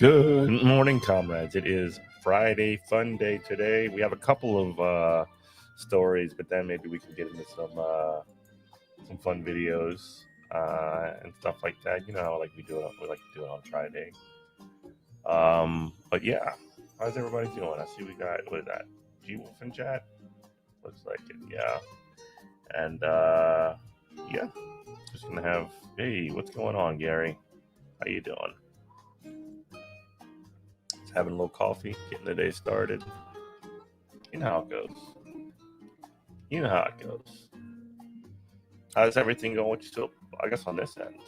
Good morning, comrades. It is Friday, fun day today. We have a couple of stories, but then maybe we can get into some fun videos and stuff like that. You know how we like to do it on Friday. But yeah, how's everybody doing? I see we got what is that? G Wolf in chat. Looks like it. Yeah, and yeah, just gonna have. Hey, what's going on, Gary? How you doing? Just having a little coffee, getting the day started. You know how it goes. You know how it goes. How's everything going with you still? I guess on this end.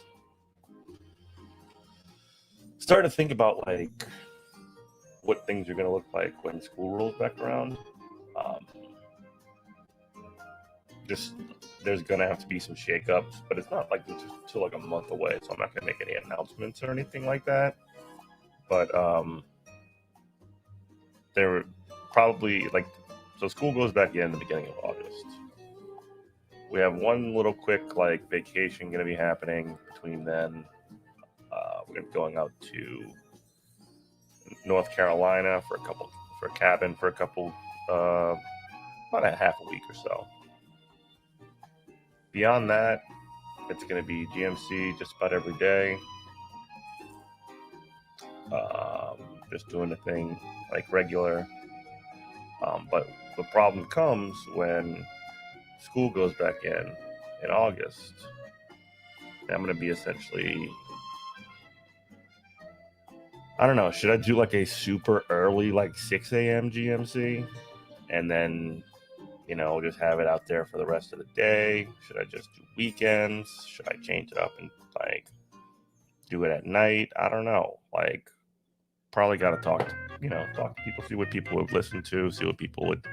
Starting to think about like what things are going to look like when school rolls back around. Um, just there's going to have to be some shakeups, but it's not like it's still like a month away, so I'm not going to make any announcements or anything like that. But there probably like so school goes back in the beginning of August. We have one little quick like vacation going to be happening between then. We're going to be going out to North Carolina for a cabin for a couple, about a half a week or so. Beyond that, it's going to be GMC just about every day. Just doing the thing like regular. But the problem comes when school goes back in August. I'm going to be essentially, I don't know, should I do like a super early, like 6 a.m. GMC? And then, just have it out there for the rest of the day? Should I just do weekends? Should I change it up and like do it at night? I don't know. Like, probably got to talk to people, see what people would listen to, see what people would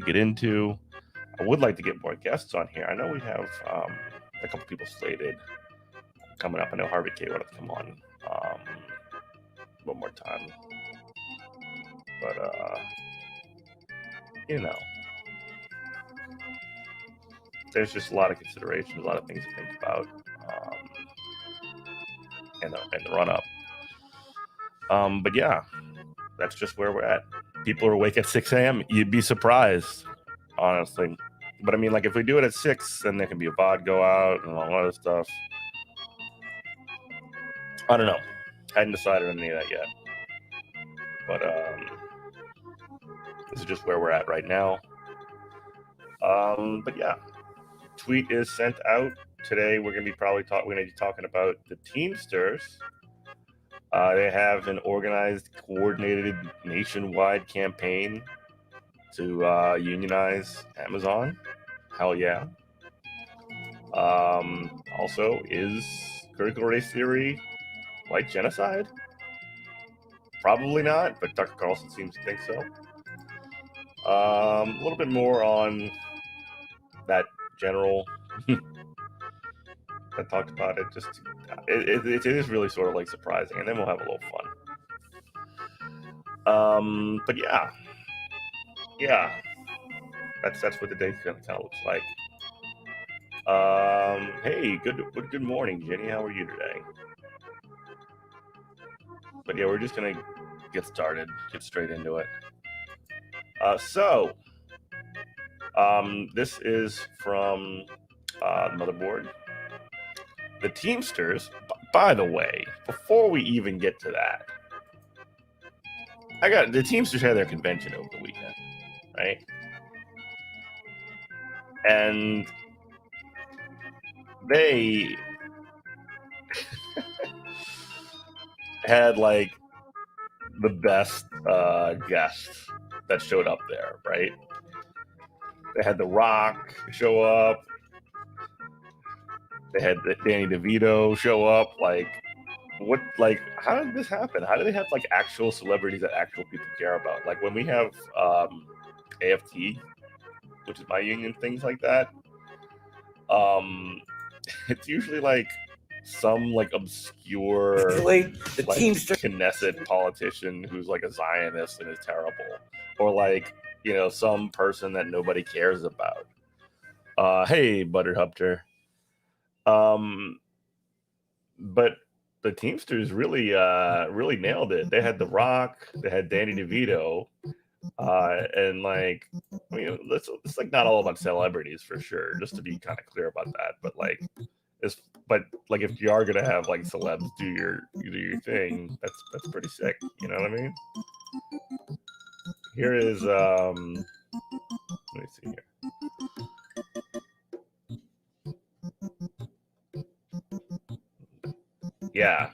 get into. I would like to get more guests on here. I know we have a couple people slated coming up. I know Harvey K wanted to come on one more time, but there's just a lot of considerations, a lot of things to think about in the run up. But yeah, that's just where we're at. People are awake at 6 a.m. You'd be surprised, honestly. But I mean, like, if we do it at 6, then there can be a VOD go out and all other stuff. I don't know. Hadn't decided on any of that yet. But this is just where we're at right now. But yeah, tweet is sent out today. We're gonna be talking about the Teamsters. They have an organized, coordinated, nationwide campaign to unionize Amazon. Hell yeah. Also, is critical race theory white genocide? Probably not, but Tucker Carlson seems to think so. A little bit more on that general that talked about it. Just it is really sort of like surprising, and then we'll have a little fun. But yeah, that's what the day kind of looks like. Hey, good morning, Jenny. How are you today? But yeah, we're just gonna get started, get straight into it. This is from the motherboard. The Teamsters, by the way, before we even get to that, the Teamsters had their convention over the weekend, right? And they had like the best guests that showed up there, right? They had The Rock show up. They had Danny DeVito show up. How did this happen? How do they have like actual celebrities that actual people care about? Like when we have AFT, which is my union, things like that. It's usually like some like obscure the like Teamster Knesset politician who's like a Zionist and is terrible, or like some person that nobody cares about. Hey, Butterhupter. But the Teamsters really really nailed it. They had The Rock, they had Danny DeVito, and like, I mean, it's like not all about celebrities for sure, just to be kind of clear about that. But like, but if you are gonna have like celebs do your thing, that's pretty sick. You know what I mean? Here is let me see here. Yeah.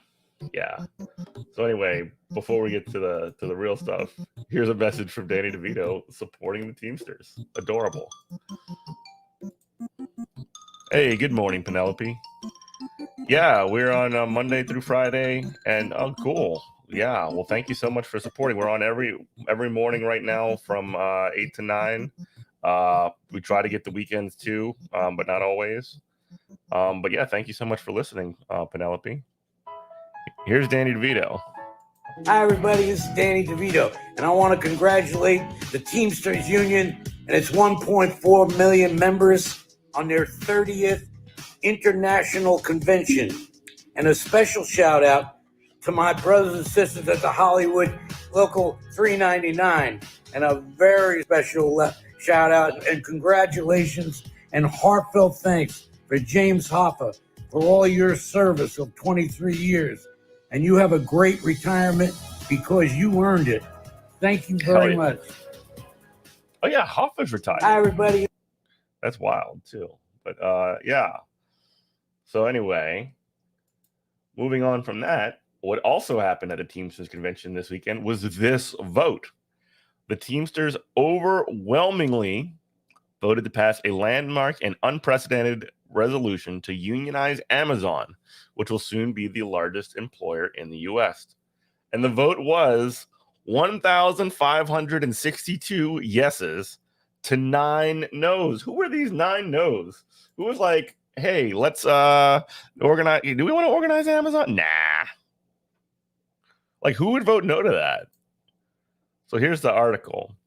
So anyway, before we get to the real stuff, here's a message from Danny DeVito supporting the Teamsters. Adorable. Hey, good morning, Penelope. Yeah, we're on Monday through Friday, and oh, cool. Yeah, well, thank you so much for supporting. We're on every morning right now from 8 to 9. We try to get the weekends too, but not always. But yeah, thank you so much for listening, Penelope. Here's Danny DeVito. Hi, everybody. This is Danny DeVito, and I want to congratulate the Teamsters Union and its 1.4 million members on their 30th International Convention. And a special shout out to my brothers and sisters at the Hollywood Local 399. And a very special shout out and congratulations and heartfelt thanks for James Hoffa for all your service of 23 years. And you have a great retirement because you earned it. Thank you very much. Oh, yeah, Hoffa's retired. Hi, everybody. That's wild, too. But, yeah. So, anyway, moving on from that, what also happened at a Teamsters convention this weekend was this vote. The Teamsters overwhelmingly voted to pass a landmark and unprecedented resolution to unionize Amazon, which will soon be the largest employer in the U.S. And the vote was 1,562 yeses to 9 no's. Who were these 9 no's? Who was like, hey, let's organize. Do we want to organize Amazon? Nah. Like, who would vote no to that? So here's the article.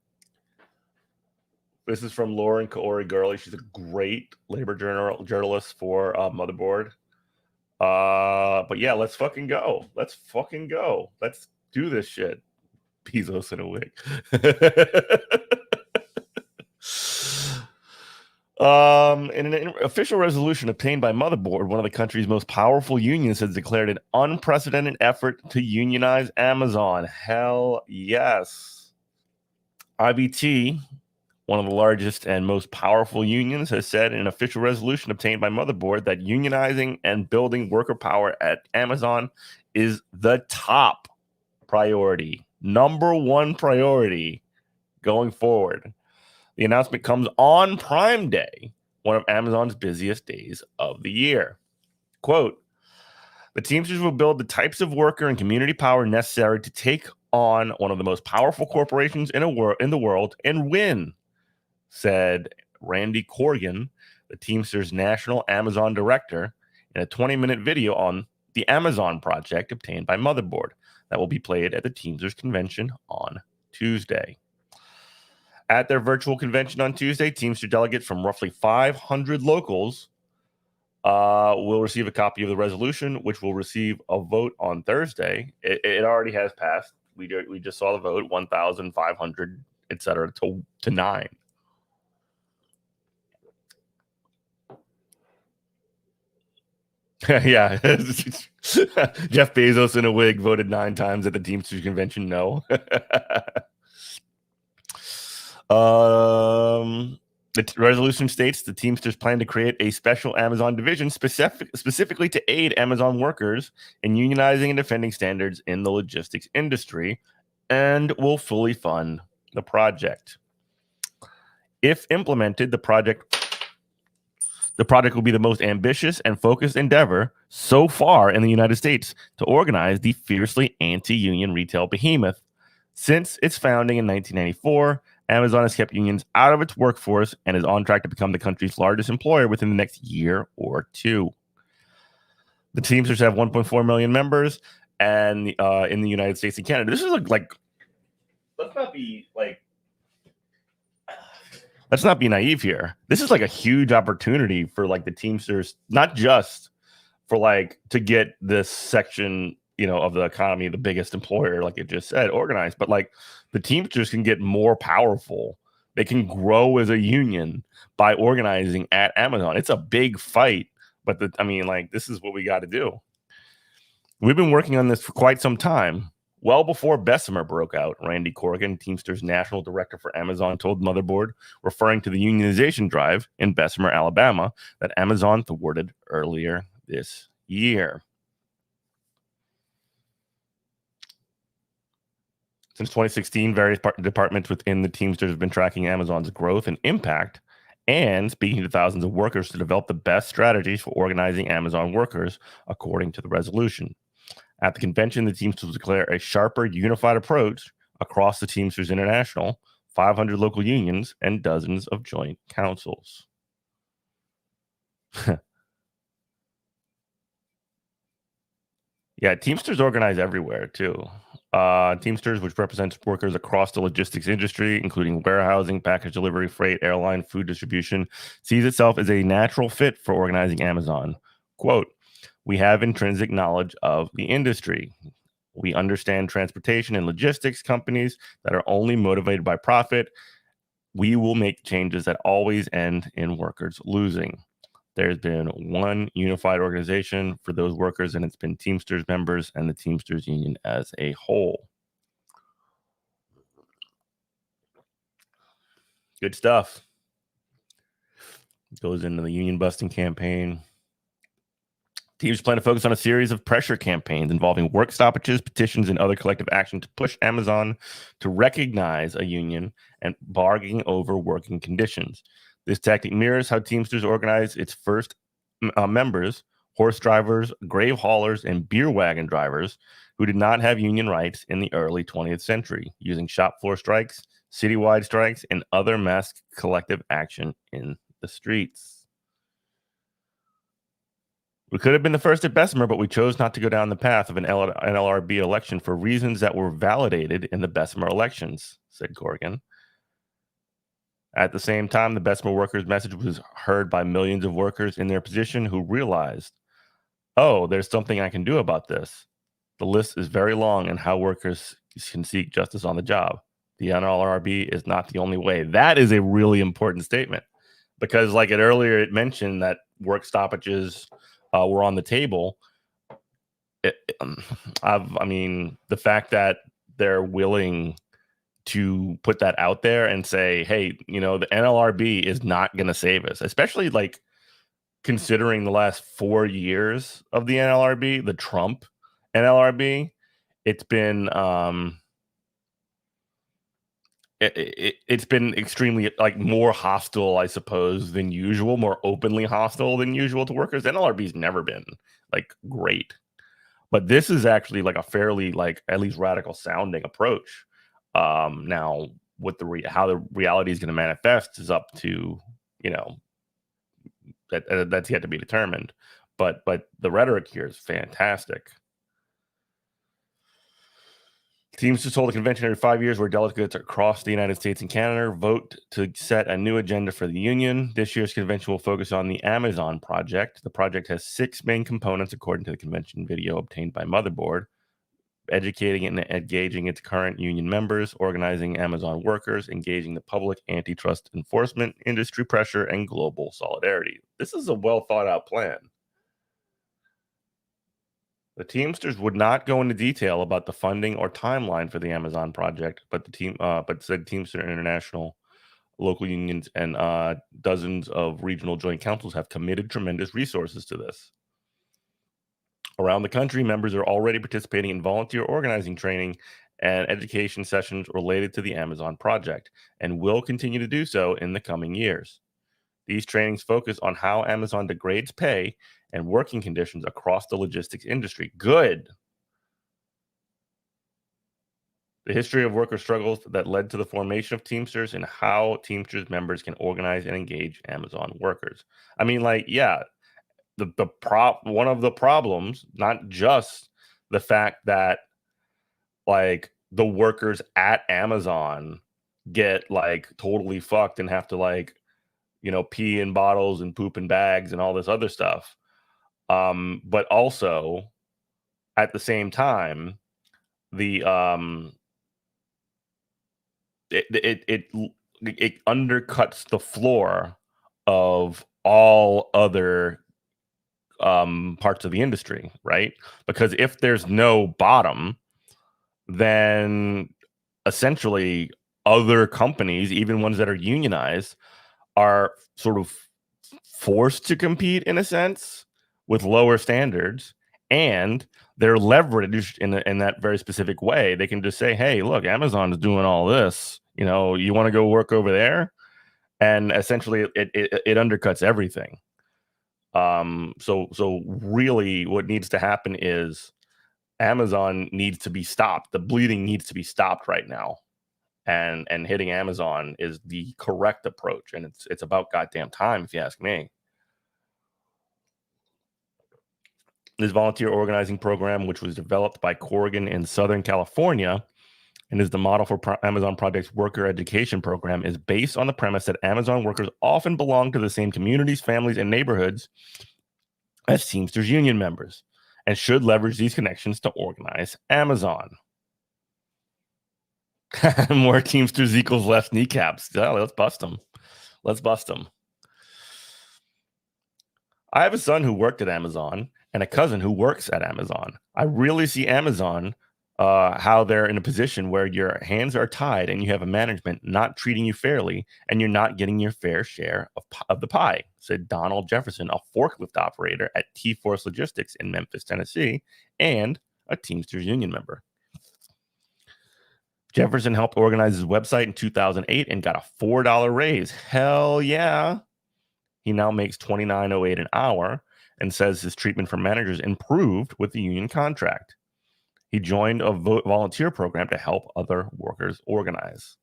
This is from Lauren Kaori Gurley. She's a great labor journalist for Motherboard. But yeah, let's fucking go. Let's do this shit. Bezos in a wig. In an official resolution obtained by Motherboard, one of the country's most powerful unions has declared an unprecedented effort to unionize Amazon. Hell yes. IBT, one of the largest and most powerful unions, has said in an official resolution obtained by Motherboard that unionizing and building worker power at Amazon is the top priority, number one priority going forward. The announcement comes on Prime Day, one of Amazon's busiest days of the year. Quote, the Teamsters will build the types of worker and community power necessary to take on one of the most powerful corporations in the world and win, said Randy Corrigan, the Teamsters National Amazon Director, in a 20-minute video on the Amazon project obtained by Motherboard that will be played at the Teamsters convention on Tuesday. At their virtual convention on Tuesday, Teamster delegates from roughly 500 locals will receive a copy of the resolution, which will receive a vote on Thursday. It already has passed. We just saw the vote, 1,500, et cetera, to 9. Yeah. Jeff Bezos in a wig voted 9 times at the Teamsters convention no. The resolution states the Teamsters plan to create a special Amazon division specifically to aid Amazon workers in unionizing and defending standards in the logistics industry, and will fully fund the project. If implemented, the project will be the most ambitious and focused endeavor so far in the United States to organize the fiercely anti-union retail behemoth. Since its founding in 1994, Amazon has kept unions out of its workforce and is on track to become the country's largest employer within the next year or two. The Teamsters have 1.4 million members, and in the United States and Canada. This is like let's not be naive here. This is like a huge opportunity for like the Teamsters, not just for like to get this section, of the economy, the biggest employer, like it just said, organized. But like the Teamsters can get more powerful. They can grow as a union by organizing at Amazon. It's a big fight, but this is what we got to do. We've been working on this for quite some time. Well before Bessemer broke out, Randy Corrigan, Teamsters National Director for Amazon, told Motherboard, referring to the unionization drive in Bessemer, Alabama, that Amazon thwarted earlier this year. Since 2016, various departments within the Teamsters have been tracking Amazon's growth and impact and speaking to thousands of workers to develop the best strategies for organizing Amazon workers, according to the resolution. At the convention, the Teamsters declare a sharper, unified approach across the Teamsters International, 500 local unions, and dozens of joint councils. Yeah, Teamsters organize everywhere, too. Teamsters, which represents workers across the logistics industry, including warehousing, package delivery, freight, airline, food distribution, sees itself as a natural fit for organizing Amazon. Quote, "We have intrinsic knowledge of the industry. We understand transportation and logistics companies that are only motivated by profit. We will make changes that always end in workers losing. There's been one unified organization for those workers, and it's been Teamsters members and the Teamsters Union as a whole." Good stuff. Goes into the union busting campaign. Teams plan to focus on a series of pressure campaigns involving work stoppages, petitions, and other collective action to push Amazon to recognize a union and bargaining over working conditions. This tactic mirrors how Teamsters organized its first members, horse drivers, grave haulers, and beer wagon drivers who did not have union rights in the early 20th century, using shop floor strikes, citywide strikes, and other mass collective action in the streets. We could have been the first at Bessemer, but we chose not to go down the path of an NLRB election for reasons that were validated in the Bessemer elections, said Corrigan. At the same time, the Bessemer workers' message was heard by millions of workers in their position who realized, oh, there's something I can do about this. The list is very long in how workers can seek justice on the job. The NLRB is not the only way. That is a really important statement because, like earlier, it mentioned that work stoppages were on the table. The fact that they're willing to put that out there and say, hey, the NLRB is not going to save us, especially like considering the last 4 years of the NLRB, the Trump NLRB, it's been it's been extremely like more hostile, I suppose, than usual, more openly hostile than usual to workers. NLRB's never been like great, but this is actually like a fairly like at least radical sounding approach. Now, what how the reality is going to manifest is up to that's yet to be determined. But the rhetoric here is fantastic. Teamsters hold a convention every 5 years where delegates across the United States and Canada vote to set a new agenda for the union. This year's convention will focus on the Amazon project. The project has 6 main components, according to the convention video obtained by Motherboard: educating and engaging its current union members, organizing Amazon workers, engaging the public, antitrust enforcement, industry pressure, and global solidarity. This is a well thought out plan. The Teamsters would not go into detail about the funding or timeline for the Amazon project, but said Teamster International, local unions, and dozens of regional joint councils have committed tremendous resources to this. Around the country, members are already participating in volunteer organizing training and education sessions related to the Amazon project, and will continue to do so in the coming years. These trainings focus on how Amazon degrades pay and working conditions across the logistics industry. Good. The history of worker struggles that led to the formation of Teamsters and how Teamsters members can organize and engage Amazon workers. One of the problems, not just the fact that like the workers at Amazon get like totally fucked and have to like pee in bottles and poop in bags and all this other stuff. But also at the same time, the it undercuts the floor of all other parts of the industry, right? Because if there's no bottom, then essentially other companies, even ones that are unionized, are sort of forced to compete in a sense with lower standards, and they're leveraged in that very specific way. They can just say, hey, look, Amazon is doing all this, you want to go work over there, and essentially it undercuts everything. So really what needs to happen is Amazon needs to be stopped. The bleeding needs to be stopped right now. And hitting Amazon is the correct approach, and it's about goddamn time, if you ask me. This volunteer organizing program, which was developed by Corrigan in Southern California and is the model for Amazon Project's worker education program, is based on the premise that Amazon workers often belong to the same communities, families, and neighborhoods as Teamsters union members and should leverage these connections to organize Amazon. More Teamsters equals less kneecaps. Yeah, let's bust them. I have a son who worked at Amazon and a cousin who works at Amazon. I really see Amazon, how they're in a position where your hands are tied and you have a management not treating you fairly and you're not getting your fair share of the pie, said Donald Jefferson, a forklift operator at T-Force Logistics in Memphis, Tennessee, and a Teamsters union member. Jefferson helped organize his website in 2008 and got a $4 raise. Hell yeah. He now makes $29.08 an hour and says his treatment for managers improved with the union contract. He joined a volunteer program to help other workers organize.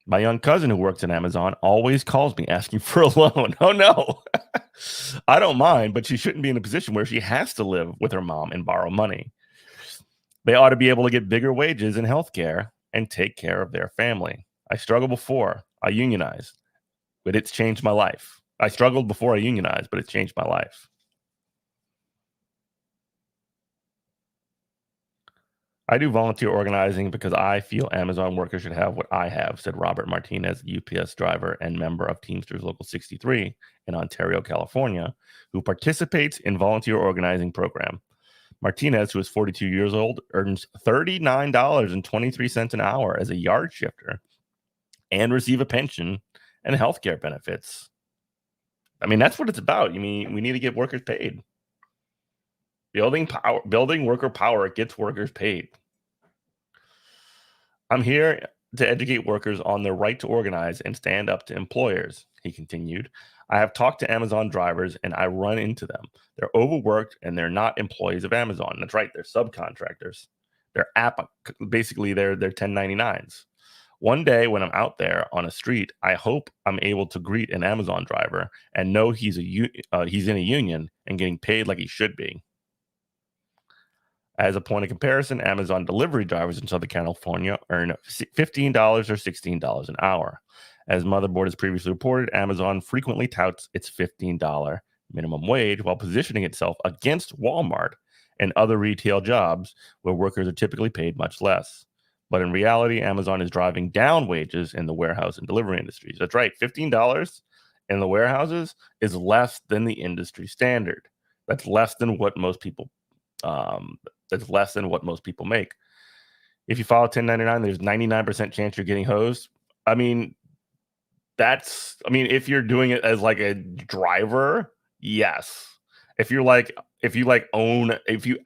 My young cousin who works at Amazon always calls me asking for a loan. Oh, no. I don't mind, but she shouldn't be in a position where she has to live with her mom and borrow money. They ought to be able to get bigger wages and health care and take care of their family. I struggled before I unionized, but it's changed my life. I struggled before I unionized, but it's changed my life. I do volunteer organizing because I feel Amazon workers should have what I have, said Robert Martinez, UPS driver and member of Teamsters Local 63 in Ontario, California, who participates in volunteer organizing program. Martinez, who is 42 years old, earns $39.23 an hour as a yard shifter and receive a pension and healthcare benefits. I mean, that's what it's about. You mean we need to get workers paid. Building worker power gets workers paid. I'm here to educate workers on their right to organize and stand up to employers, he continued. I have talked to Amazon drivers and I run into them. They're overworked and they're not employees of Amazon. That's right, they're subcontractors. Basically they're 1099s. One day when I'm out there on a street, I hope I'm able to greet an Amazon driver and know he's in a union and getting paid like he should be. As a point of comparison, Amazon delivery drivers in Southern California earn $15 or $16 an hour. As Motherboard has previously reported, Amazon frequently touts its $15 minimum wage while positioning itself against Walmart and other retail jobs where workers are typically paid much less. But in reality, Amazon is driving down wages in the warehouse and delivery industries. That's right, $15 in the warehouses is less than the industry standard. That's less than what most people make. If you file 1099, there's 99% chance you're getting hosed. I mean, if you're doing it as like a driver, yes. If you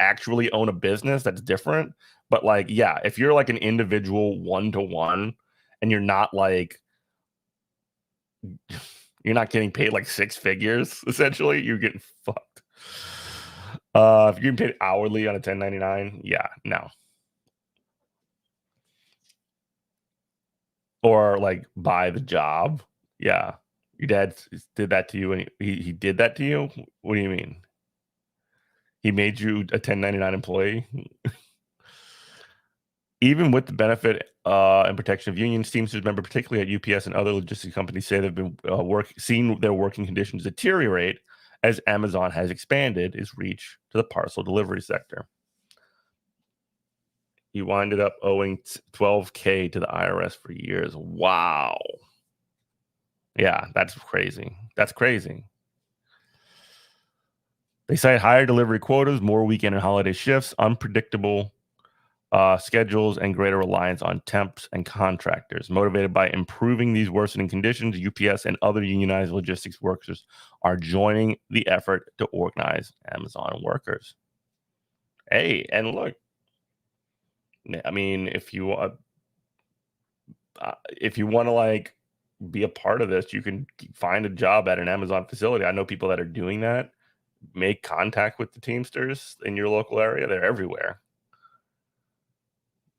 actually own a business, that's different. But like, yeah, if you're like an individual one-to-one and you're not getting paid like six figures, essentially, you're getting fucked. If you're getting paid hourly on a 1099, yeah, no. Or like by the job, yeah. Your dad did that to you, and he did that to you? What do you mean? He made you a 1099 employee? Even with the benefit and protection of unions, Teamsters members, particularly at UPS and other logistics companies, say they've been seen their working conditions deteriorate as Amazon has expanded its reach to the parcel delivery sector. He winded up owing $12K to the IRS for years. Wow. Yeah, that's crazy. That's crazy. They cite higher delivery quotas, more weekend and holiday shifts, unpredictable schedules, and greater reliance on temps and contractors. Motivated by improving these worsening conditions, UPS and other unionized logistics workers are joining the effort to organize Amazon workers. Hey, and look, I mean, if you want to like be a part of this, you can find a job at an Amazon facility. I know people that are doing that. Make contact with the Teamsters in your local area. They're everywhere.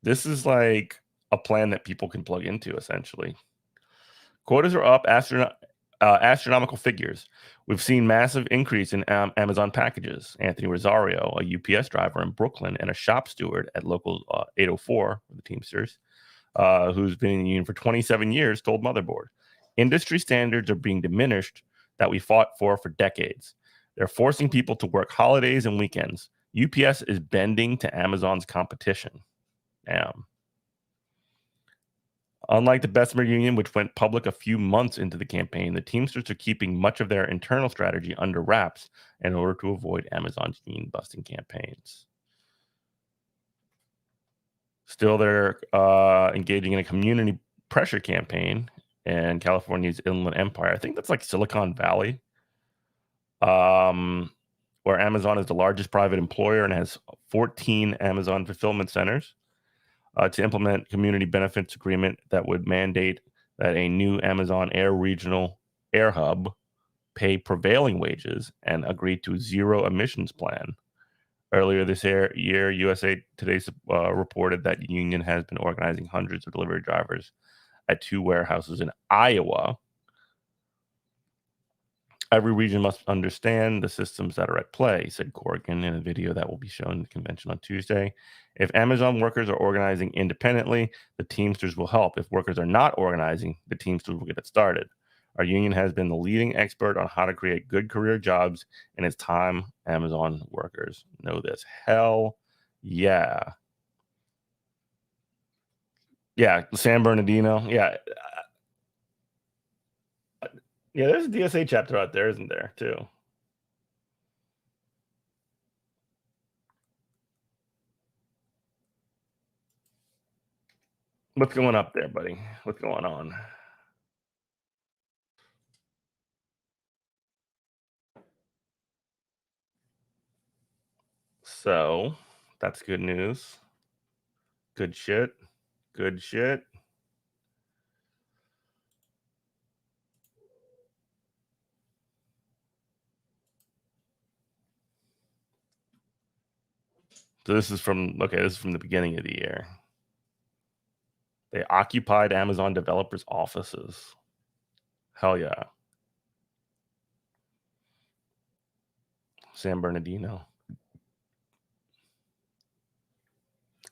This is like a plan that people can plug into, essentially. Quotas are up astronomical figures. We've seen massive increase in Amazon packages. Anthony Rosario, a UPS driver in Brooklyn and a shop steward at local 804, the Teamsters, who's been in the union for 27 years, told Motherboard. Industry standards are being diminished that we fought for decades. They're forcing people to work holidays and weekends. UPS is bending to Amazon's competition. Damn. Unlike the Bessemer Union, which went public a few months into the campaign, the Teamsters are keeping much of their internal strategy under wraps in order to avoid Amazon's union-busting campaigns. Still, they're engaging in a community pressure campaign in California's Inland Empire. I think that's like Silicon Valley, where Amazon is the largest private employer and has 14 Amazon fulfillment centers. To implement community benefits agreement that would mandate that a new Amazon Air regional air hub pay prevailing wages and agree to zero emissions plan. Earlier this year, USA Today reported that the union has been organizing hundreds of delivery drivers at 2 warehouses in Iowa. Every region must understand the systems that are at play, said Corrigan in a video that will be shown at the convention on Tuesday. If Amazon workers are organizing independently, the Teamsters will help. If workers are not organizing, the Teamsters will get it started. Our union has been the leading expert on how to create good career jobs, and it's time Amazon workers know this. Hell yeah. Yeah, San Bernardino. Yeah. Yeah, there's a DSA chapter out there, isn't there, too? What's going up there, buddy? What's going on? So that's good news. Good shit. Good shit. So this is from the beginning of the year. They occupied Amazon developers' offices. Hell yeah. San Bernardino.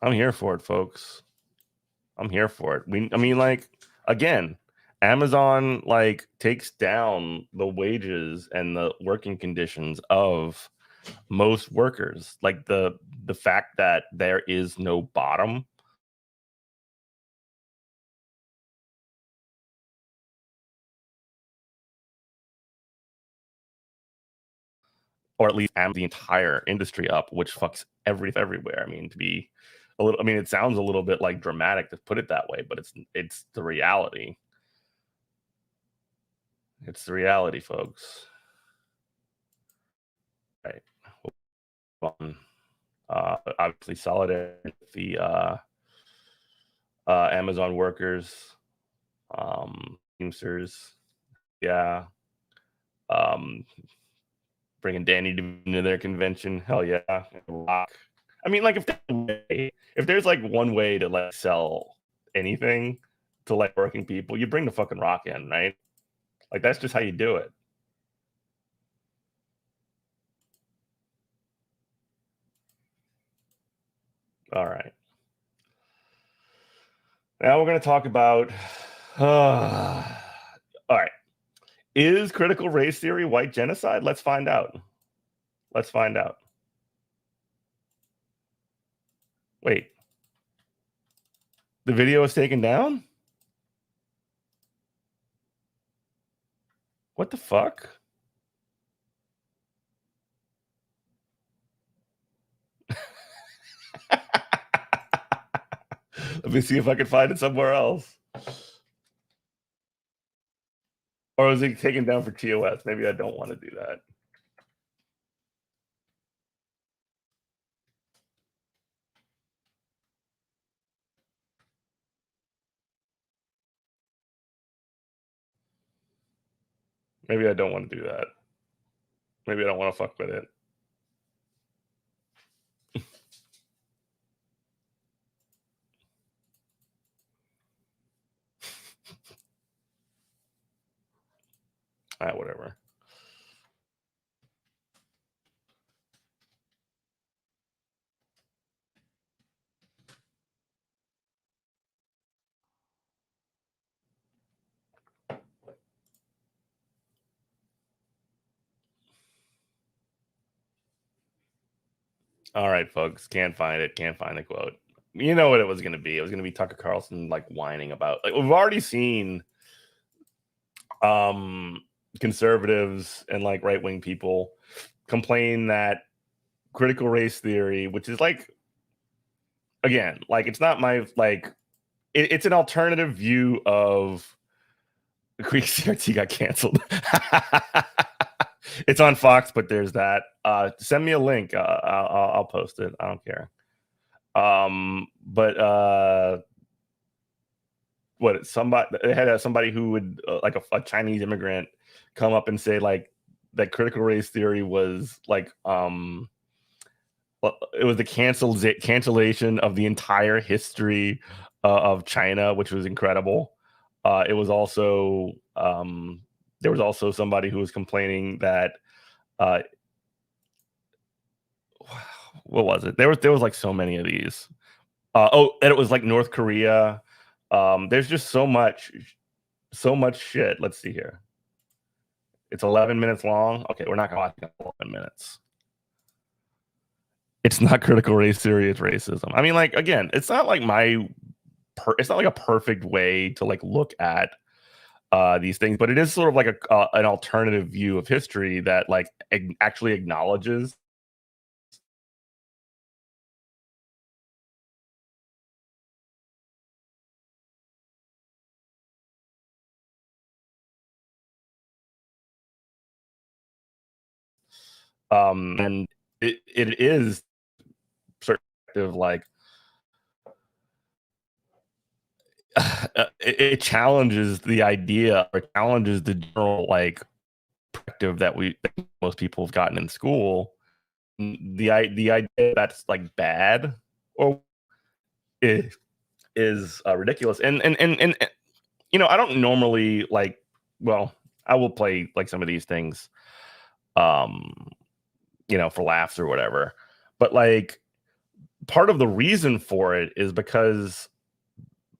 I'm here for it, folks. I'm here for it. I mean, like, again, Amazon like takes down the wages and the working conditions of most workers. Like the fact that there is no bottom, or at least the entire industry up, which fucks everywhere. I mean, it sounds a little bit like dramatic to put it that way, but it's the reality. It's the reality, folks. Right. Obviously, solidarity with the Amazon workers, Teamsters, yeah. Bringing Danny to their convention, hell yeah. Rock. I mean, like if there's like one way to like sell anything to like working people, you bring the fucking Rock in, right? Like that's just how you do it. All right. Now we're going to talk about. All right. Is critical race theory white genocide? Let's find out. Let's find out. Wait. The video is taken down? What the fuck? Let me see if I can find it somewhere else. Or is it taken down for TOS? Maybe I don't want to do that. Maybe I don't want to do that. Maybe I don't want to fuck with it. Whatever. All right, folks. Can't find it. Can't find the quote. You know what it was going to be. It was going to be Tucker Carlson like whining about. Like we've already seen conservatives and like right-wing people complain that critical race theory, which is like, again, like it's not my like it's an alternative view of Greek CRT got canceled. It's on Fox, but there's that. Send me a link. I'll post it. I don't care. But what somebody they had somebody who would like a Chinese immigrant come up and say like that critical race theory was like it was the cancellation of the entire history of China, which was incredible. It was also there was also somebody who was complaining that what was it? There was like so many of these. And it was like North Korea. There's just so much shit. Let's see here. It's 11 minutes long. Okay, we're not gonna watch 11 minutes. It's not critical race theory, it's racism. I mean, like, again, it's not like it's not like a perfect way to like look at these things, but it is sort of like an alternative view of history that like actually acknowledges and it is sort of like it challenges the idea or challenges the general like perspective that most people have gotten in school. The idea that's like bad or is ridiculous. And you know, I don't normally like. Well, I will play like some of these things, you know, for laughs or whatever. But like, part of the reason for it is because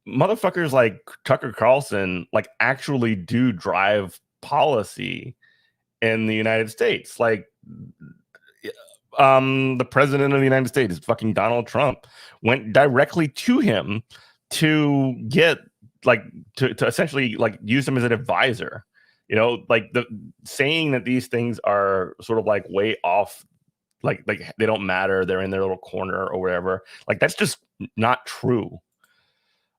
motherfuckers like Tucker Carlson like actually do drive policy in the United States. Like the president of the United States, fucking Donald Trump, went directly to him to get like to essentially like use him as an advisor. You know, like the saying that these things are sort of like way off, like they don't matter, they're in their little corner or whatever. Like that's just not true.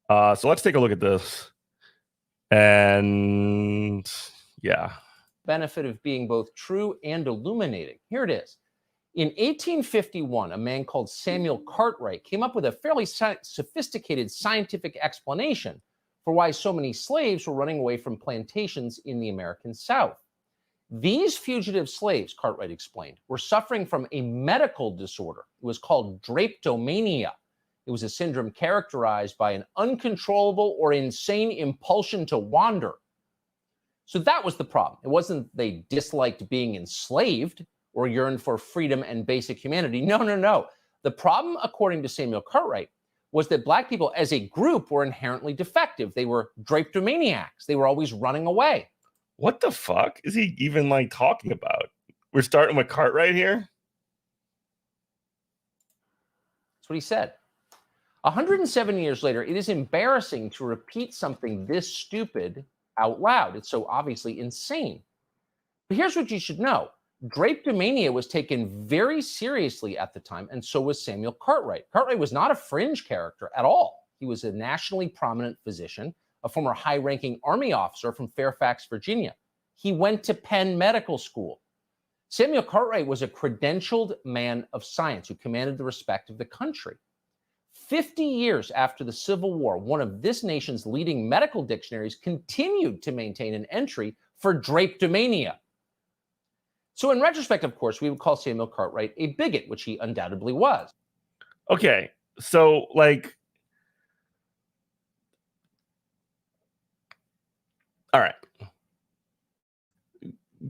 So let's take a look at this. And yeah. Benefit of being both true and illuminating. Here it is. In 1851, a man called Samuel Cartwright came up with a fairly sophisticated scientific explanation for why so many slaves were running away from plantations in the American South. These fugitive slaves, Cartwright explained, were suffering from a medical disorder. It was called drapetomania. It was a syndrome characterized by an uncontrollable or insane impulsion to wander. So that was the problem. It wasn't they disliked being enslaved or yearned for freedom and basic humanity. No. The problem, according to Samuel Cartwright, was that Black people as a group were inherently defective. They were drapetomaniacs. They were always running away. What the fuck is he even like talking about? We're starting with Cartwright here. That's what he said. 107 years later, it is embarrassing to repeat something this stupid out loud. It's so obviously insane. But here's what you should know. Drapetomania was taken very seriously at the time, and so was Samuel Cartwright. Cartwright was not a fringe character at all. He was a nationally prominent physician, a former high-ranking Army officer from Fairfax, Virginia. He went to Penn Medical School. Samuel Cartwright was a credentialed man of science who commanded the respect of the country. 50 years after the Civil War, one of this nation's leading medical dictionaries continued to maintain an entry for drapetomania. So in retrospect, of course, we would call Samuel Cartwright a bigot, which he undoubtedly was. Okay, so like, all right.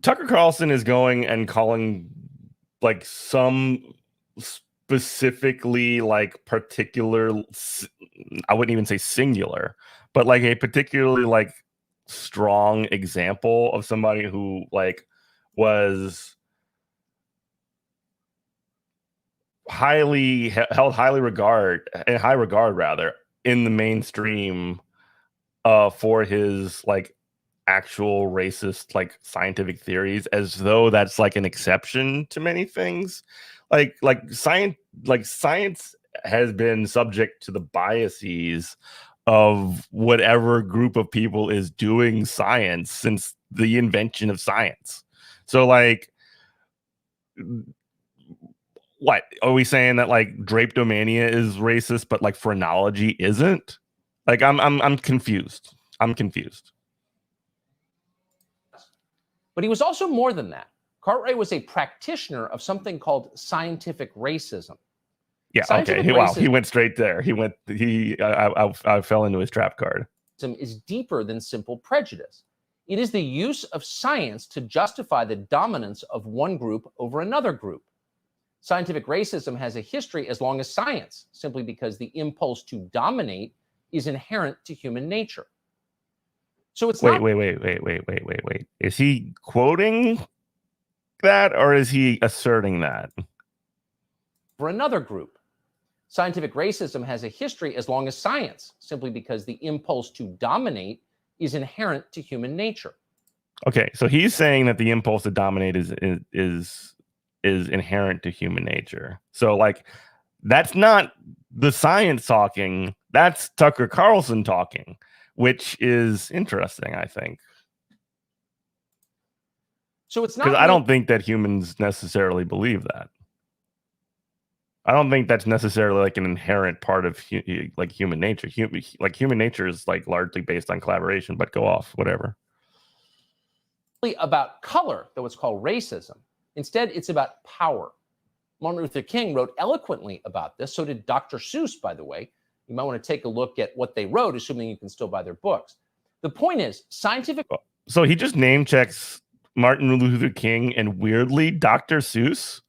Tucker Carlson is going and calling like some specifically like particular, I wouldn't even say singular, but like a particularly like strong example of somebody who like was held highly regard in high regard rather in the mainstream for his like actual racist like scientific theories, as though that's like an exception to many things. Like science has been subject to the biases of whatever group of people is doing science since the invention of science. So like, what are we saying, that like drapetomania is racist but like phrenology isn't? Like I'm confused. But he was also more than that. Cartwright was a practitioner of something called scientific racism. Yeah, Scientific okay. Wow, he racism went straight there. I fell into his trap card. is deeper than simple prejudice. It is the use of science to justify the dominance of one group over another group. Scientific racism has a history as long as science, simply because the impulse to dominate is inherent to human nature. So it's wait. Is he quoting that, or is he asserting that? For another group. Scientific racism has a history as long as science, simply because the impulse to dominate is inherent to human nature. Okay, so he's saying that the impulse to dominate is inherent to human nature. So like, that's not the science talking, that's Tucker Carlson talking, which is interesting, I think. So it's not because I don't think that humans necessarily believe that. I don't think that's necessarily like an inherent part of like human nature. Human nature is like largely based on collaboration, but go off, whatever. About color, though it's called racism. Instead, it's about power. Martin Luther King wrote eloquently about this. So did Dr. Seuss, by the way. You might want to take a look at what they wrote, assuming you can still buy their books. The point is, scientific... So he just name checks Martin Luther King and weirdly Dr. Seuss.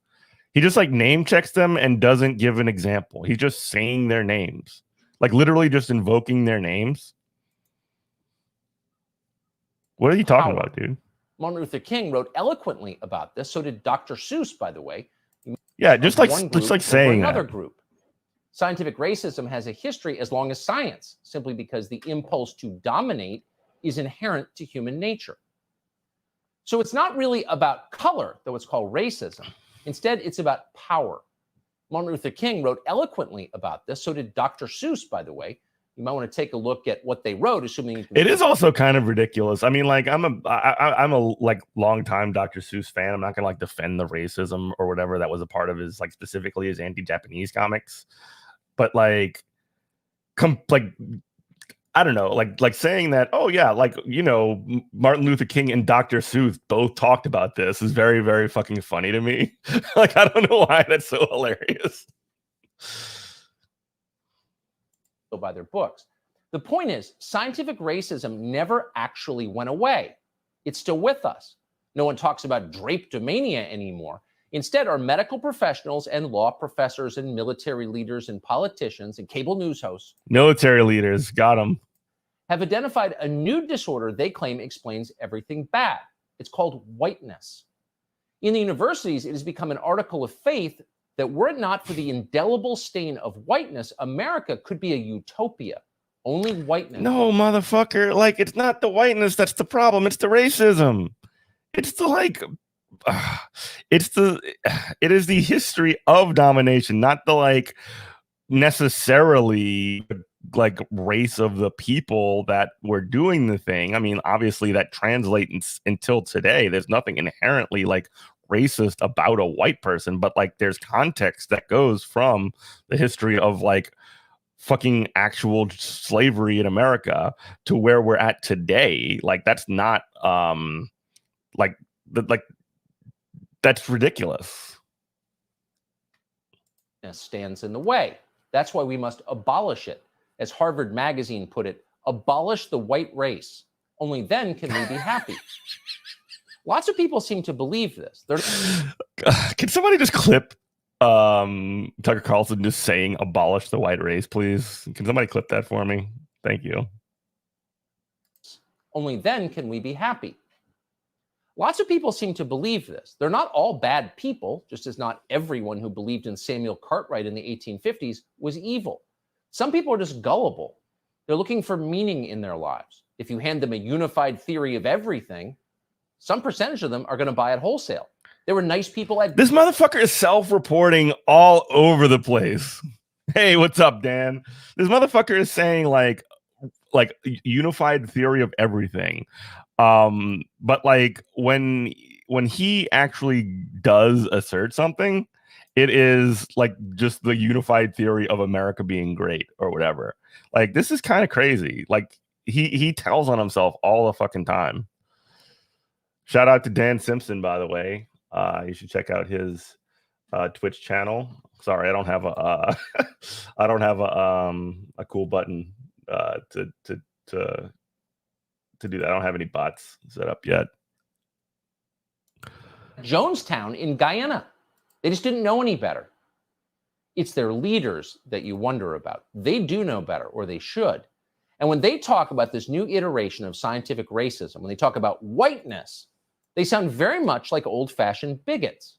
He just like name checks them and doesn't give an example. He's just saying their names, like literally just invoking their names. What are you talking about, dude? Martin Luther King wrote eloquently about this. So did Dr. Seuss, by the way. Yeah, just like saying another group. Scientific racism has a history as long as science, simply because the impulse to dominate is inherent to human nature. So it's not really about color, though it's called racism. Instead, it's about power. Martin Luther King wrote eloquently about this. So did Dr. Seuss, by the way. You might want to take a look at what they wrote, assuming you can... It is also kind of ridiculous. I mean, like I'm a like longtime Dr. Seuss fan. I'm not gonna like defend the racism or whatever that was a part of his like specifically his anti-Japanese comics, but like, I don't know, like saying that, oh yeah, like, you know, Martin Luther King and Dr. Seuss both talked about this is very, very fucking funny to me. Like, I don't know why that's so hilarious. By their books. The point is, scientific racism never actually went away. It's still with us. No one talks about drapetomania anymore. Instead, our medical professionals and law professors and military leaders and politicians and cable news hosts. Military leaders, got them. have identified a new disorder they claim explains everything bad. It's called whiteness. In the universities, it has become an article of faith that were it not for the indelible stain of whiteness, America could be a utopia. Only whiteness. No, motherfucker. Like, it's not the whiteness that's the problem. It's the racism. It's the it is the history of domination, not the necessarily race of the people that were doing the thing. I mean, obviously that translates until today. There's nothing inherently racist about a white person, but there's context that goes from the history of fucking actual slavery in America to where we're at today. That's not that's ridiculous. Stands in the way. That's why we must abolish it. As Harvard Magazine put it, abolish the white race. Only then can we be happy. Lots of people seem to believe this. Can somebody just clip Tucker Carlson just saying abolish the white race, please? Can somebody clip that for me? Thank you. Only then can we be happy. Lots of people seem to believe this. They're not all bad people, just as not everyone who believed in Samuel Cartwright in the 1850s was evil. Some people are just gullible. They're looking for meaning in their lives. If you hand them a unified theory of everything, some percentage of them are going to buy it wholesale. There were nice people at... This motherfucker is self-reporting all over the place. Hey, what's up, Dan? This motherfucker is saying like unified theory of everything. But when he actually does assert something, it is just the unified theory of America being great or whatever. This is kind of crazy. He tells on himself all the fucking time. Shout out to Dan Simpson, by the way. You should check out his Twitch channel. Sorry, I don't have a cool button to do that. I don't have any bots set up yet. Jonestown in Guyana. They just didn't know any better. It's their leaders that you wonder about. They do know better, or they should. And when they talk about this new iteration of scientific racism, when they talk about whiteness, they sound very much like old-fashioned bigots.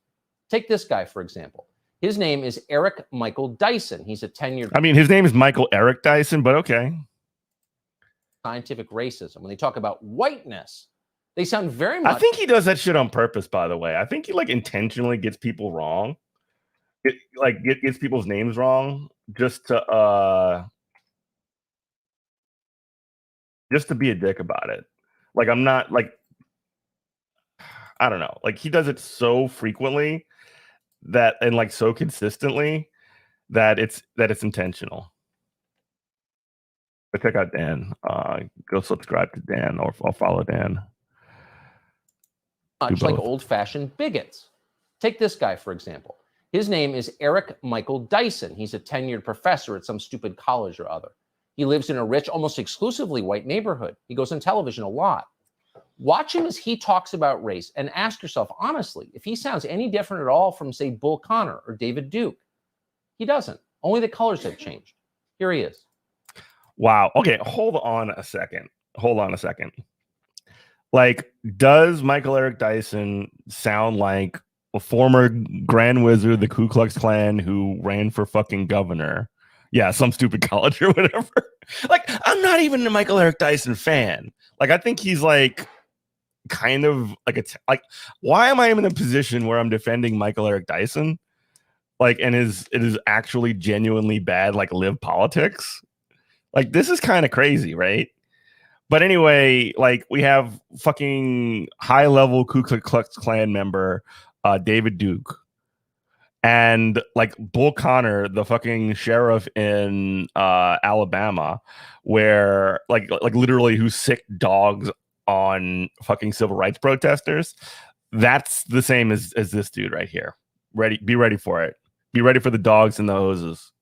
Take this guy, for example. His name is Eric Michael Dyson. He's a tenured... I mean, his name is Michael Eric Dyson, but okay. Scientific racism. When they talk about whiteness, they sound very much... I think he does that shit on purpose, by the way. I think he intentionally gets people wrong. Gets people's names wrong just to be a dick about it. I'm not I don't know. He does it so frequently that and so consistently that it's intentional. But check out Dan. Go subscribe to Dan or follow Dan. Much like old-fashioned bigots. Take this guy, for example. His name is Eric Michael Dyson. He's a tenured professor at some stupid college or other. He lives in a rich, almost exclusively white neighborhood. He goes on television a lot. Watch him as he talks about race and ask yourself, honestly, if he sounds any different at all from, say, Bull Connor or David Duke. He doesn't. Only the colors have changed. Here he is. Wow. Okay, hold on a second. Does Michael Eric Dyson sound like a former Grand Wizard of the Ku Klux Klan who ran for fucking governor? Yeah, some stupid college or whatever. I'm not even a Michael Eric Dyson fan. I think he's kind of why am I in a position where I'm defending Michael Eric Dyson? And it is actually genuinely bad, live politics. This is kind of crazy, right? But anyway, we have fucking high level Ku Klux Klan member David Duke, and Bull Connor, the fucking sheriff in Alabama, where literally who sick dogs on fucking civil rights protesters. That's the same as this dude right here. Be ready for it. Be ready for the dogs and the hoses.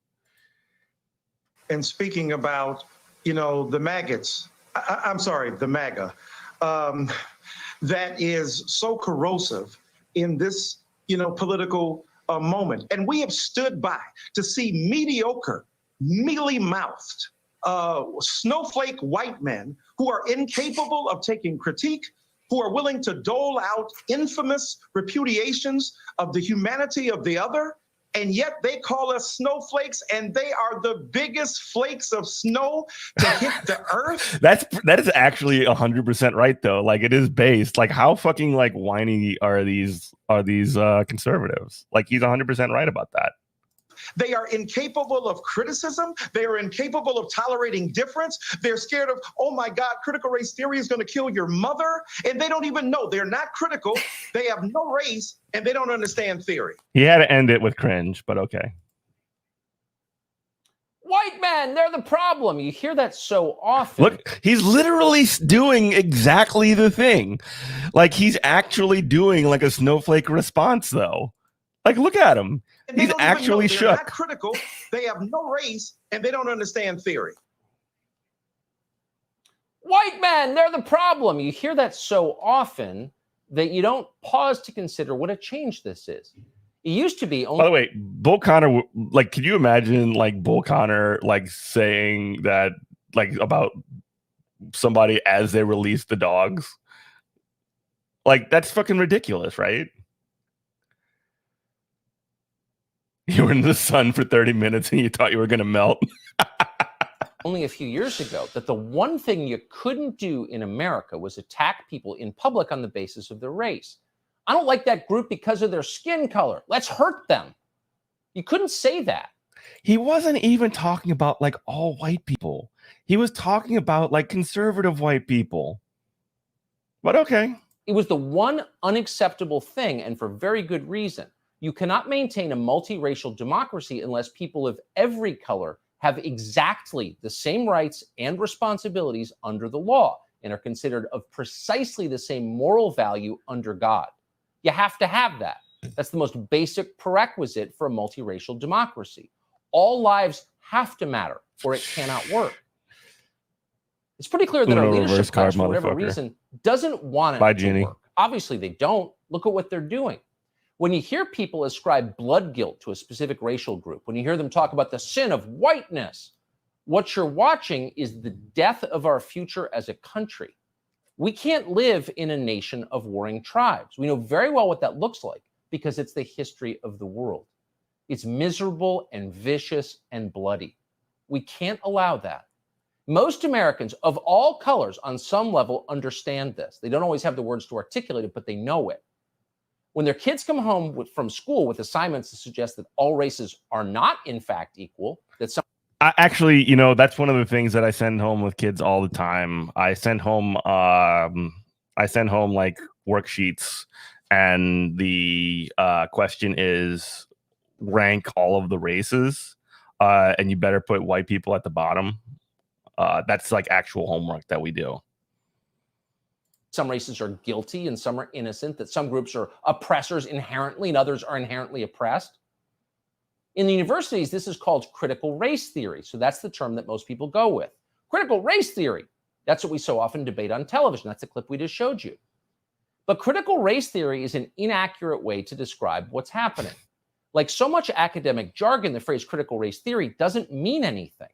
And speaking about, the maggots, I'm sorry, the MAGA, that is so corrosive in this, political moment. And we have stood by to see mediocre, mealy-mouthed snowflake white men who are incapable of taking critique, who are willing to dole out infamous repudiations of the humanity of the other, and yet they call us snowflakes, and they are the biggest flakes of snow to hit the earth. That is actually 100% right though. Like it is based. Like how fucking like whiny are these conservatives? Like he's 100% right about that. They are incapable of criticism. They are incapable of tolerating difference. They're scared of, oh my God, critical race theory is going to kill your mother. And they don't even know. They're not critical. They have no race and they don't understand theory. He had to end it with cringe, but okay. White men, they're the problem. You hear that so often. Look, he's literally doing exactly the thing. Like he's actually doing like a snowflake response though. Like look at him. He's actually shook. They're not critical. They have no race and they don't understand theory. White men, they're the problem. You hear that so often that you don't pause to consider what a change this is. It used to be only. By the way, Bull Connor, like, could you imagine like Bull Connor like saying that like about somebody as they release the dogs? Like that's fucking ridiculous, right? You were in the sun for 30 minutes and you thought you were going to melt. Only a few years ago that the one thing you couldn't do in America was attack people in public on the basis of their race. I don't like that group because of their skin color. Let's hurt them. You couldn't say that. He wasn't even talking about like all white people. He was talking about like conservative white people. But okay. It was the one unacceptable thing, and for very good reason. You cannot maintain a multiracial democracy unless people of every color have exactly the same rights and responsibilities under the law and are considered of precisely the same moral value under God. You have to have that. That's the most basic prerequisite for a multiracial democracy. All lives have to matter or it cannot work. It's pretty clear that our leadership class, for whatever reason, doesn't want it to work. Obviously, they don't. Look at what they're doing. When you hear people ascribe blood guilt to a specific racial group, when you hear them talk about the sin of whiteness, what you're watching is the death of our future as a country. We can't live in a nation of warring tribes. We know very well what that looks like because it's the history of the world. It's miserable and vicious and bloody. We can't allow that. Most Americans of all colors on some level understand this. They don't always have the words to articulate it, but they know it. When their kids come home from school with assignments to suggest that all races are not, in fact, equal, that some actually, you know, that's one of the things that I send home with kids all the time. I send home like worksheets, and the question is rank all of the races, and you better put white people at the bottom. That's like actual homework that we do. Some races are guilty and some are innocent, that some groups are oppressors inherently and others are inherently oppressed. In the universities, this is called critical race theory. So that's the term that most people go with. Critical race theory. That's what we so often debate on television. That's the clip we just showed you. But critical race theory is an inaccurate way to describe what's happening. Like so much academic jargon, the phrase critical race theory doesn't mean anything.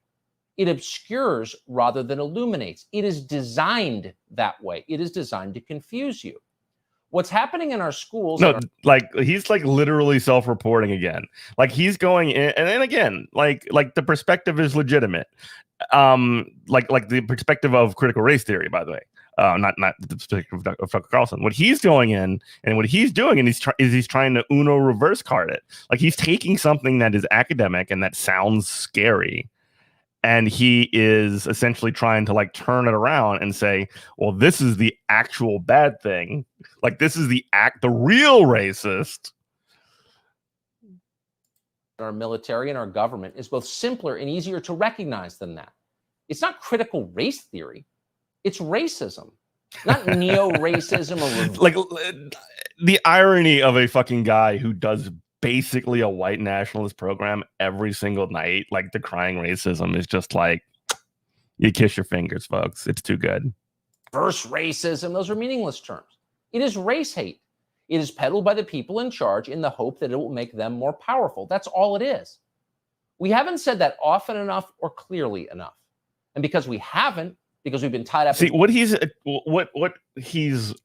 It obscures rather than illuminates. It is designed that way. It is designed to confuse you. What's happening in our schools? No, like he's like literally self-reporting again. Like he's going in, and then again, like the perspective is legitimate. Like the perspective of critical race theory, by the way. Not the perspective of Tucker Carlson. What he's going in and what he's doing, and he's trying to Uno reverse card it. Like he's taking something that is academic and that sounds scary, and he is essentially trying to like turn it around and say, well, this is the actual bad thing. Like this is the real racist. Our military and our government is both simpler and easier to recognize than that. It's not critical race theory. It's racism, not neo-racism. Or like the irony of a fucking guy who does basically a white nationalist program every single night, like decrying racism, is just like, you kiss your fingers, folks. It's too good. Reverse racism, those are meaningless terms. It is race hate. It is peddled by the people in charge in the hope that it will make them more powerful. That's all it is. We haven't said that often enough or clearly enough. And because we haven't, because we've been tied up. See, what he's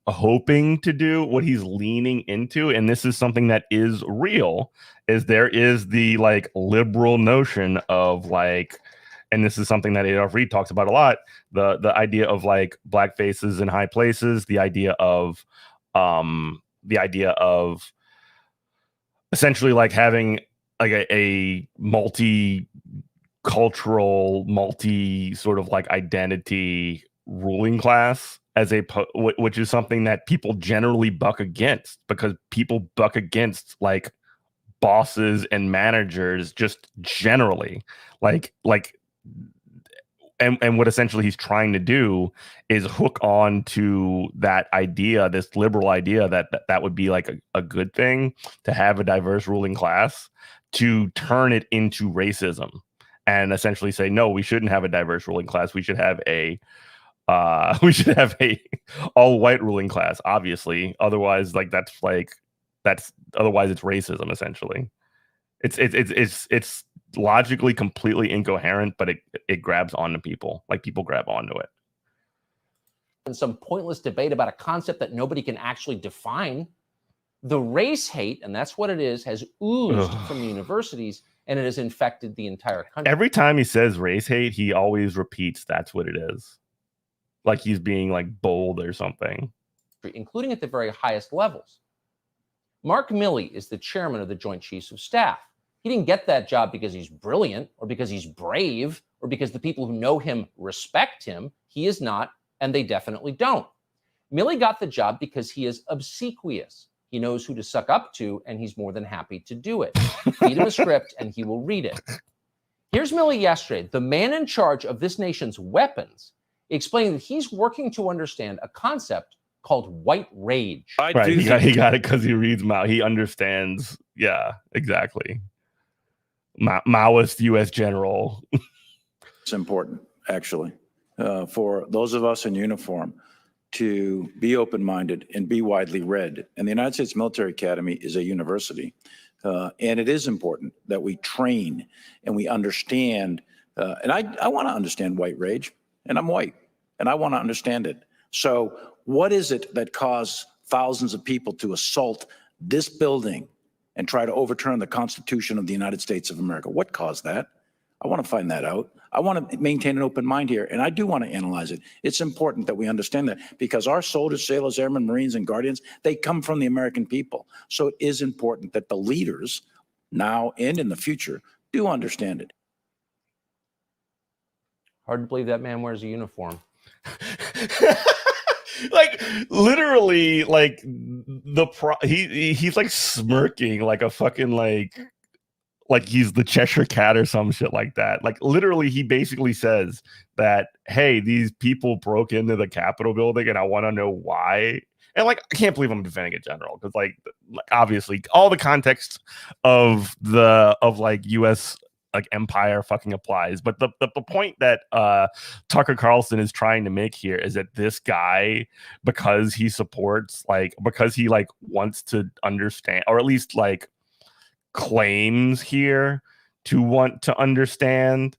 hoping to do, what he's leaning into, and this is something that is real, is there is the like liberal notion of like, and this is something that Adolf Reed talks about a lot, the idea of like black faces in high places, the idea of essentially like having like a multi-cultural, multi sort of like identity ruling class as which is something that people generally buck against, because people buck against like bosses and managers just generally like and what essentially he's trying to do is hook on to that idea, this liberal idea that would be like a good thing to have a diverse ruling class, to turn it into racism and essentially say, no, we shouldn't have a diverse ruling class. We should have a all white ruling class, obviously. Otherwise, otherwise it's racism essentially. It's logically completely incoherent, but it grabs onto people. Like people grab onto it. And some pointless debate about a concept that nobody can actually define. The race hate, and that's what it is, has oozed from the universities, and it has infected the entire country. Every time he says race hate, he always repeats that's what it is. Like he's being like bold or something. Including at the very highest levels. Mark Milley is the chairman of the Joint Chiefs of Staff. He didn't get that job because he's brilliant or because he's brave or because the people who know him respect him. He is not, and they definitely don't. Milley got the job because he is obsequious. He knows who to suck up to, and he's more than happy to do it. Feed him a script, and he will read it. Here's Milley yesterday, the man in charge of this nation's weapons, explaining that he's working to understand a concept called white rage. Right, he got it because he reads Mao. He understands. Yeah, exactly. Maoist U.S. general. It's important, actually, for those of us in uniform to be open-minded and be widely read. And the United States Military Academy is a university. And it is important that we train and we understand. And I want to understand white rage, and I'm white, and I want to understand it. So what is it that caused thousands of people to assault this building and try to overturn the Constitution of the United States of America? What caused that? I want to find that out. I want to maintain an open mind here, and I do want to analyze it. It's important that we understand that, because our soldiers, sailors, airmen, Marines, and Guardians, they come from the American people. So it is important that the leaders, now and in the future, do understand it. Hard to believe that man wears a uniform. Like literally, like he's like smirking like a fucking like he's the Cheshire Cat or some shit like that. Like literally, he basically says that, hey, these people broke into the Capitol building and I want to know why. And like, I can't believe I'm defending a general, because like obviously all the context of like U.S. like empire fucking applies. But the point that Tucker Carlson is trying to make here is that this guy, because he supports because he like wants to understand, or at least like claims here to want to understand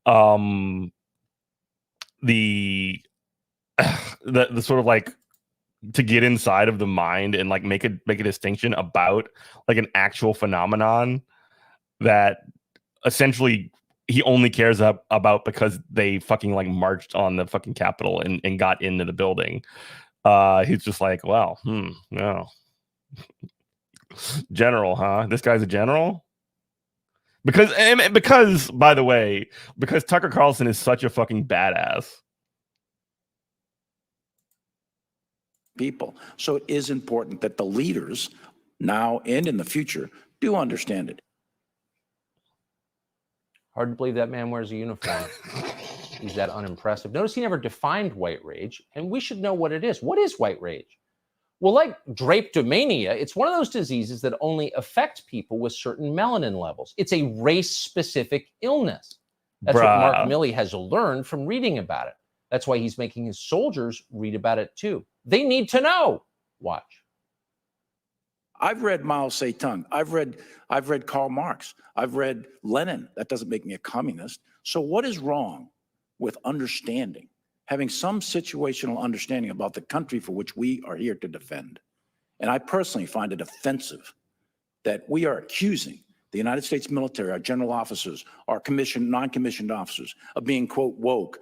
the sort of like to get inside of the mind and like make a distinction about like an actual phenomenon that essentially he only cares about because they fucking like marched on the fucking Capitol and got into the building. He's just like, well, no. General, huh? This guy's a general? Because, by the way, because Tucker Carlson is such a fucking badass. People. So it is important that the leaders, now and in the future, do understand it. Hard to believe that man wears a uniform. He's that unimpressive. Notice he never defined white rage, and we should know what it is. What is white rage? Well, like drapetomania, it's one of those diseases that only affect people with certain melanin levels. It's a race-specific illness. That's what Mark Milley has learned from reading about it. That's why he's making his soldiers read about it too. They need to know. Watch. I've read Mao Zedong. I've read Karl Marx. I've read Lenin. That doesn't make me a communist. So what is wrong with understanding, having some situational understanding about the country for which we are here to defend. And I personally find it offensive that we are accusing the United States military, our general officers, our commissioned, non-commissioned officers of being, quote, woke.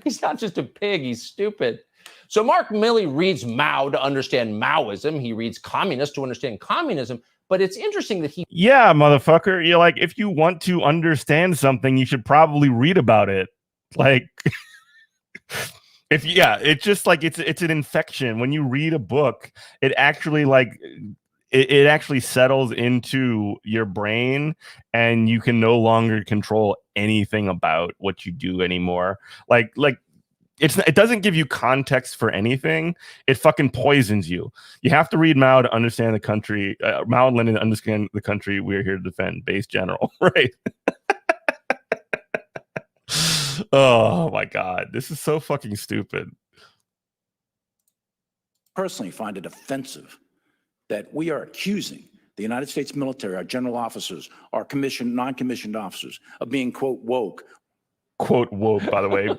He's not just a pig, he's stupid. So Mark Milley reads Mao to understand Maoism. He reads communist to understand communism. But it's interesting that he... Yeah, motherfucker. You're like, if you want to understand something, you should probably read about it. Like... it's just like it's an infection. When you read a book, it actually it actually settles into your brain, and you can no longer control anything about what you do anymore. Like it doesn't give you context for anything. It fucking poisons you. You have to read Mao to understand the country. Mao and Lenin to understand the country we're here to defend. Base general, right? Oh my God, this is so fucking stupid. Personally find it offensive that we are accusing the United States military, our general officers, our commissioned, non-commissioned officers of being, quote, woke. Quote, woke, by the way.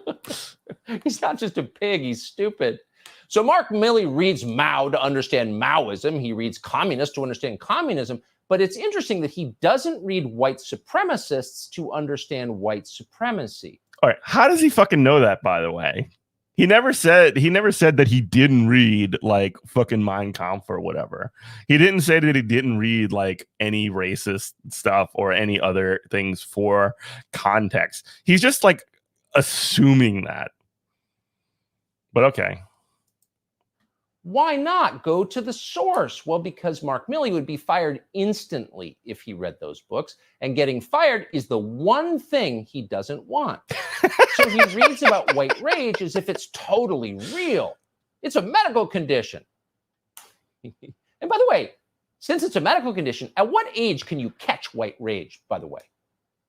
He's not just a pig, he's stupid. So Mark Milley reads Mao to understand Maoism. He reads communist to understand communism. But it's interesting that he doesn't read white supremacists to understand white supremacy. All right, how does he fucking know that, by the way? He never said that he didn't read like fucking Mein Kampf or whatever. He didn't say that he didn't read like any racist stuff or any other things for context. He's just like assuming that. But okay. Why not go to the source? Well, because Mark Milley would be fired instantly if he read those books, and getting fired is the one thing he doesn't want. So he reads about white rage as if it's totally real. It's a medical condition. And by the way, since it's a medical condition, at what age can you catch white rage, by the way?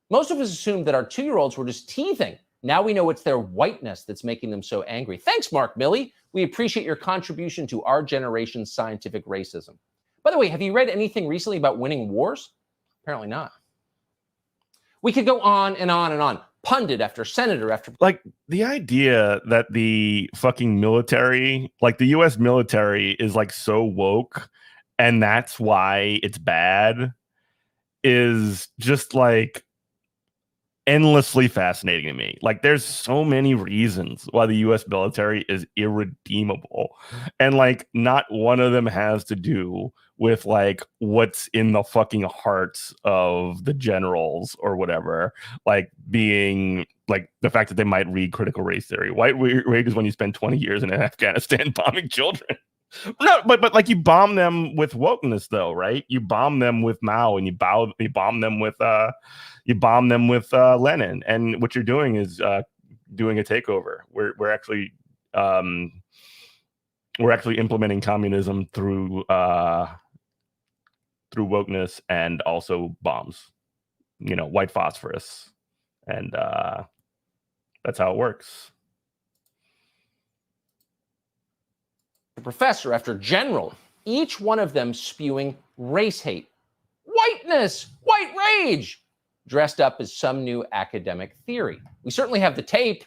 Most of us assumed that our 2-year-olds were just teething. Now we know it's their whiteness that's making them so angry. Thanks, Mark Milley. We appreciate your contribution to our generation's scientific racism. By the way, have you read anything recently about winning wars? Apparently not. We could go on and on and on. Pundit after senator after... Like, the idea that the fucking military, like the U.S. military is like so woke and that's why it's bad is just like endlessly fascinating to me. Like, there's so many reasons why the U.S. military is irredeemable, and like not one of them has to do with like what's in the fucking hearts of the generals or whatever, like being like the fact that they might read critical race theory. White rage is when you spend 20 years in Afghanistan bombing children. No, but like you bomb them with wokeness, though, right? You bomb them with Mao, and you bomb them with Lenin, and what you're doing is doing a takeover. We're actually implementing communism through wokeness and also bombs. You know, white phosphorus, and that's how it works. Professor after general, each one of them spewing race hate, whiteness, white rage, dressed up as some new academic theory. We certainly have the tape.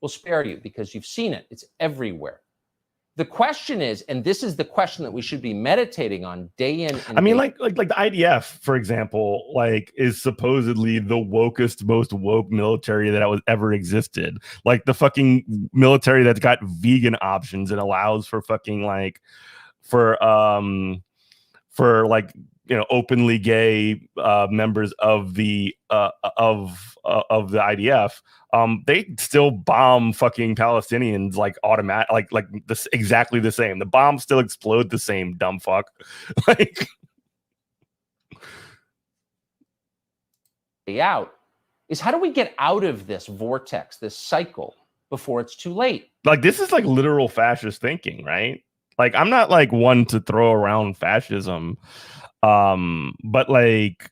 We'll spare you because you've seen it. It's everywhere. The question is, and this is the question that we should be meditating on day in and I mean, day like the IDF, for example, like is supposedly the wokest, most woke military that was ever existed. Like the fucking military that's got vegan options and allows for fucking like for like, you know, openly gay members of the IDF. They still bomb fucking Palestinians like automatic, like this exactly the same. The bombs still explode the same, dumb fuck. Like, out is how do we get out of this vortex, this cycle, before it's too late? like this is like literal fascist thinking, right? Like, I'm not like one to throw around fascism, but like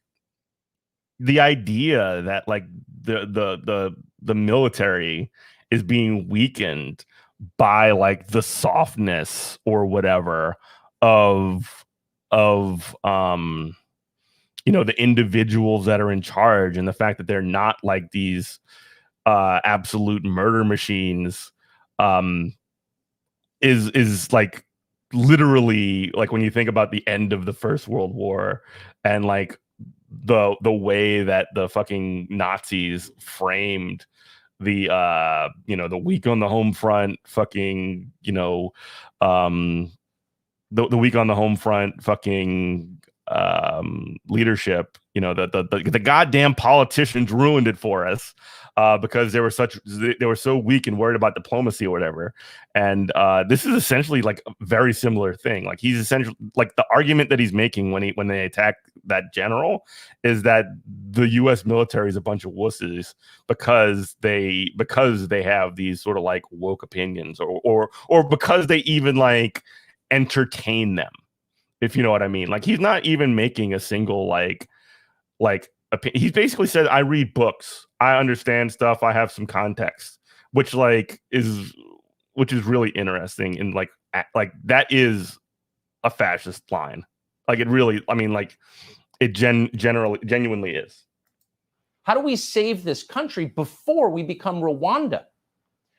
the idea that like the military is being weakened by like the softness or whatever of you know, the individuals that are in charge, and the fact that they're not like these absolute murder machines is like literally, like, when you think about the end of the First World War and like the way that the fucking Nazis framed the you know, the weak on the home front fucking, you know, the weak on the home front fucking leadership, you know, the goddamn politicians ruined it for us because they were so weak and worried about diplomacy or whatever. And this is essentially like a very similar thing. Like, he's essentially like, the argument that he's making when they attack that general is that the US military is a bunch of wusses because they have these sort of like woke opinions, or because they even like entertain them, if you know what I mean. Like, he's not even making a single he basically said, I read books, I understand stuff, I have some context, which is really interesting. And like that is a fascist line. Like, it really, I mean, like, it genuinely is. How do we save this country before we become Rwanda?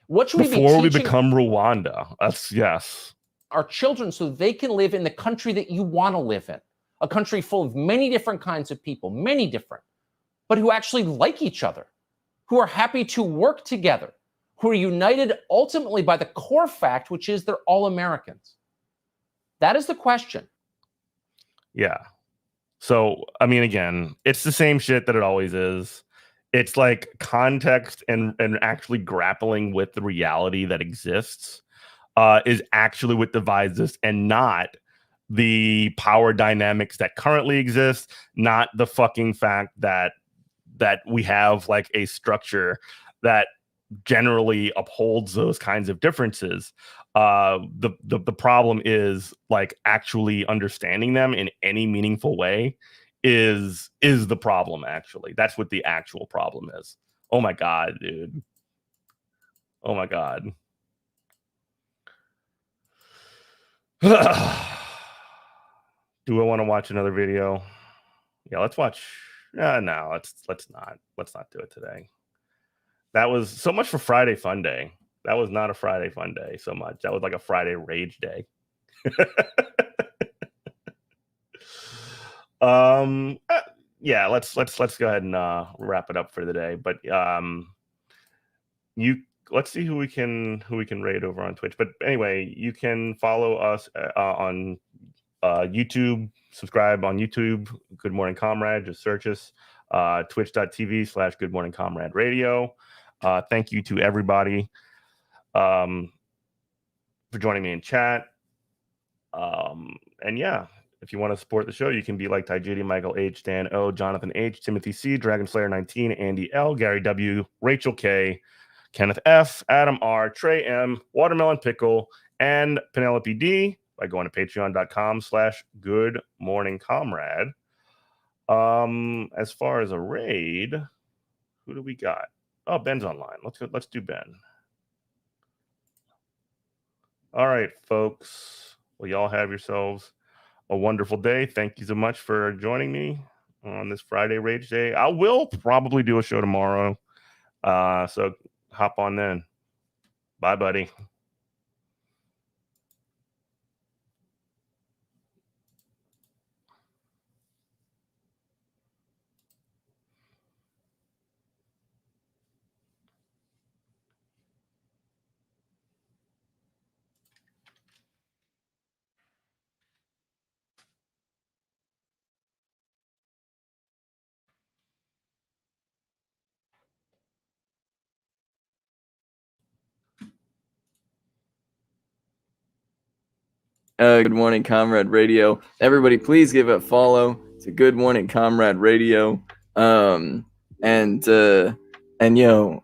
What should before we be become Rwanda? That's, yes. Our children, so they can live in the country that you want to live in, a country full of many different kinds of people, many different, but who actually like each other, who are happy to work together, who are united ultimately by the core fact, which is they're all Americans. That is the question. Yeah. So, I mean, again, it's the same shit that it always is. It's like context and actually grappling with the reality that exists is actually what divides us, and not the power dynamics that currently exist, not the fucking fact that we have like a structure that generally upholds those kinds of differences. The problem is like actually understanding them in any meaningful way is the problem. Actually, that's what the actual problem is. Oh my god, dude. Oh my god. Do I want to watch another video? Yeah, let's watch. No, let's not do it today. That was so much for Friday Fun Day. That was not a Friday Fun Day so much. That was like a Friday Rage Day. Yeah, let's go ahead and wrap it up for the day. But let's see who we can raid over on Twitch. But anyway, you can follow us on YouTube. Subscribe on YouTube. Good Morning Comrade. Just search us. Twitch.tv/Good Morning Comrade Radio. Thank you to everybody for joining me in chat. And yeah, if you want to support the show, you can be like Tajidi, Michael H, Dan O, Jonathan H, Timothy C, Dragon Slayer 19, Andy L, Gary W, Rachel K, Kenneth F, Adam R, Trey M, Watermelon Pickle, and Penelope D by going to patreon.com/Good Morning Comrade. As far as a raid, who do we got? Oh, Ben's online. Let's do Ben. All right, folks. Well, y'all have yourselves a wonderful day. Thank you so much for joining me on this Friday Rage Day. I will probably do a show tomorrow. So hop on then. Bye, buddy. Good Morning Comrade Radio. Everybody, please give a follow to Good Morning Comrade Radio. And yo,